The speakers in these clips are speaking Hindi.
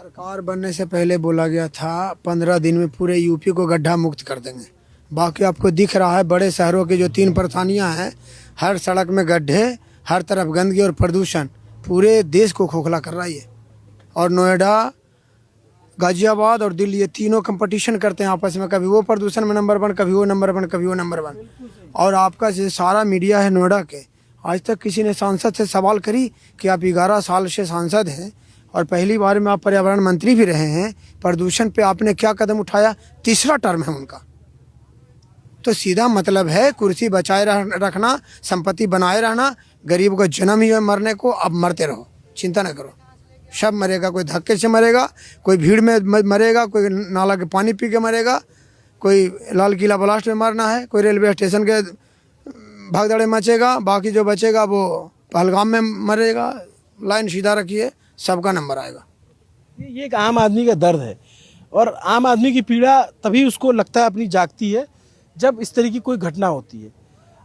सरकार बनने से पहले बोला गया था 15 दिन में पूरे यूपी को गड्ढा मुक्त कर देंगे। बाकी आपको दिख रहा है बड़े शहरों की जो 3 परेशानियां हैं, हर सड़क में गड्ढे, हर तरफ गंदगी और प्रदूषण पूरे देश को खोखला कर रहा है। और नोएडा, गाजियाबाद और दिल्ली, ये तीनों कंपटीशन करते हैं आपस में, कभी वो प्रदूषण में नंबर 1, कभी वो नंबर 1, कभी वो नंबर 1। और आपका जो सारा मीडिया है नोएडा के, आज तक किसी ने सांसद से सवाल करी कि आप 11 साल से सांसद हैं और पहली बार में आप पर्यावरण मंत्री भी रहे हैं, प्रदूषण पे आपने क्या कदम उठाया? तीसरा टर्म है उनका। तो सीधा मतलब है कुर्सी बचाए रखना, संपत्ति बनाए रहना। गरीब को जन्म ही है मरने को, अब मरते रहो, चिंता न करो। सब मरेगा, कोई धक्के से मरेगा, कोई भीड़ में मरेगा, कोई नाला के पानी पी के मरेगा, कोई लाल किला ब्लास्ट में मरना है, कोई रेलवे स्टेशन के भागदड़े मचेगा, बाकी जो बचेगा वो पहलगाम में मरेगा। लाइन सीधा रखिए, सबका नंबर आएगा। ये एक आम आदमी का दर्द है और आम आदमी की पीड़ा तभी उसको लगता है अपनी जागती है जब इस तरह की कोई घटना होती है।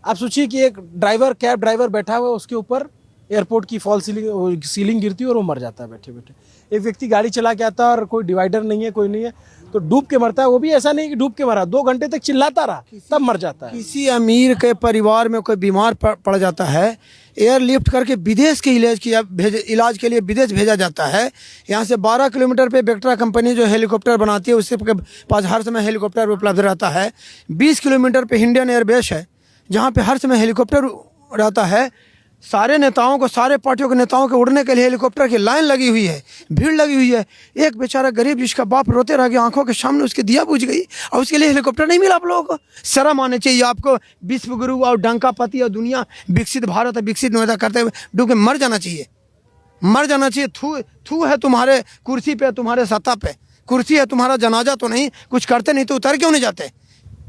आप सोचिए कि एक ड्राइवर, कैब ड्राइवर बैठा हुआ है, उसके ऊपर एयरपोर्ट की फॉल सीलिंग गिरती है और वो मर जाता है बैठे बैठे। एक व्यक्ति गाड़ी चला के आता है और कोई डिवाइडर नहीं है, कोई नहीं है, तो डूब के मरता है। वो भी ऐसा नहीं कि डूब के मरा, 2 घंटे तक चिल्लाता रहा तब मर जाता है। किसी अमीर के परिवार में कोई बीमार पड़ जाता है, एयरलिफ्ट करके विदेश के इलाज के लिए विदेश भेजा जाता है। यहाँ से 12 किलोमीटर पे बेक्ट्रा कंपनी जो हेलीकॉप्टर बनाती है, उससे पास हर समय हेलीकॉप्टर उपलब्ध रहता है। 20 किलोमीटर पे इंडियन एयरबेस है, जहाँ पे हर समय हेलीकॉप्टर रहता है। सारे नेताओं को, सारे पार्टियों के नेताओं के उड़ने के लिए हेलीकॉप्टर की लाइन लगी हुई है, भीड़ लगी हुई है। एक बेचारा गरीब जिसका बाप रोते रह गया, आंखों के सामने उसकी दिया बुझ गई और उसके लिए हेलीकॉप्टर नहीं मिला। आप लोगों को शर्म आने चाहिए। आपको विश्व गुरु और डंकापति और दुनिया विकसित भारत और विकसित नोएडा करते हुए डूब के मर जाना चाहिए, मर जाना चाहिए। थू है तुम्हारे कुर्सी पे, तुम्हारे सत्ता पे। कुर्सी है तुम्हारा, जनाजा तो नहीं। कुछ करते नहीं तो उतर क्यों नहीं जाते?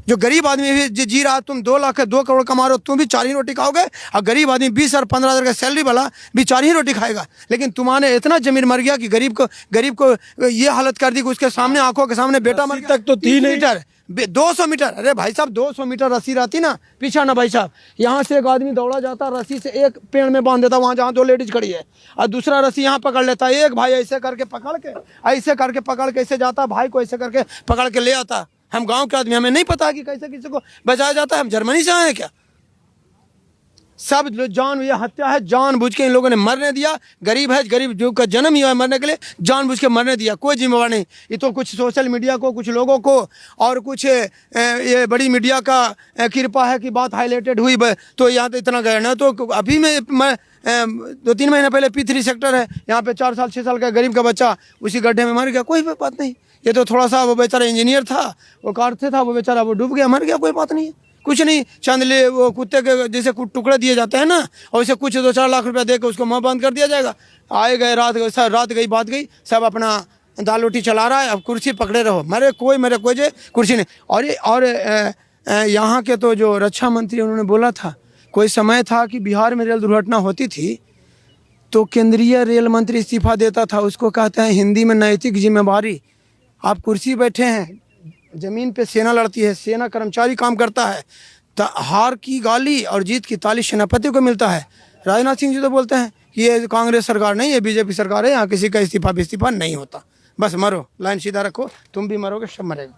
जो गरीब आदमी भी जी रहा, तुम 2 लाख 2 करोड़ कमा रहे हो, तुम भी 4 ही रोटी खाओगे। और गरीब आदमी 20 और 15 हज़ार का सैलरी वाला भी 4 ही रोटी खाएगा। लेकिन तुम्हारे इतना जमीन मर गया कि गरीब को ये हालत कर दी कि उसके सामने, आंखों के सामने बेटा मर तक तो 3 मीटर 200 मीटर। अरे भाई साहब, 200 मीटर रस्सी रहती ना, पीछा ना भाई साहब। यहाँ से एक आदमी दौड़ा जाता, रस्सी से एक पेड़ में बांध देता, वहाँ जहाँ 2 लेडीज खड़ी है, और दूसरा रस्सी यहाँ पकड़ लेता। एक भाई ऐसे करके पकड़ के ऐसे जाता, भाई को ऐसे करके पकड़ के ले आता। हम गांव के आदमी, हमें नहीं पता कि कैसे किसी को बचाया जाता है। हम जर्मनी से आए हैं क्या? सब जान, ये हत्या है, जानबूझ के इन लोगों ने मरने दिया। गरीब है, गरीब जो का जन्म ही हुआ है मरने के लिए, जानबूझ के मरने दिया। कोई जिम्मेवार नहीं। ये तो कुछ सोशल मीडिया को, कुछ लोगों को और कुछ ये बड़ी मीडिया का कृपा है कि बात हाईलाइटेड हुई, तो यहाँ तो इतना गया ना। तो अभी मैं 2-3 महीने पहले P3 सेक्टर है, यहाँ पे 4 साल 6 साल का गरीब का बच्चा उसी गड्ढे में मर गया। कोई बात नहीं। ये तो थोड़ा सा, वो बेचारा इंजीनियर था, वो कार से था, वो बेचारा वो डूब गया, मर गया, कोई बात नहीं है। कुछ नहीं, चंदले वो कुत्ते के जैसे टुकड़े दिए जाते हैं ना, और उसे कुछ 2-4 लाख रुपया दे के उसको मुँह बंद कर दिया जाएगा। आए गए, रात गई बात गई, सब अपना दाल रोटी चला रहा है। अब कुर्सी पकड़े रहो, मेरे कोई जो कुर्सी नहीं। और यहाँ के तो जो रक्षा मंत्री, उन्होंने बोला था, कोई समय था कि बिहार में रेल दुर्घटना होती थी तो केंद्रीय रेल मंत्री इस्तीफा देता था। उसको कहते हैं हिंदी में नैतिक जिम्मेवारी। आप कुर्सी बैठे हैं, जमीन पे सेना लड़ती है, सेना कर्मचारी काम करता है। हार की गाली और जीत की ताली सेनापति को मिलता है। राजनाथ सिंह जी तो बोलते हैं कि ये कांग्रेस सरकार नहीं, ये बीजेपी सरकार है, यहाँ किसी का इस्तीफा नहीं होता। बस मरो, लाइन सीधा रखो, तुम भी मरोगे, सब मरेगा।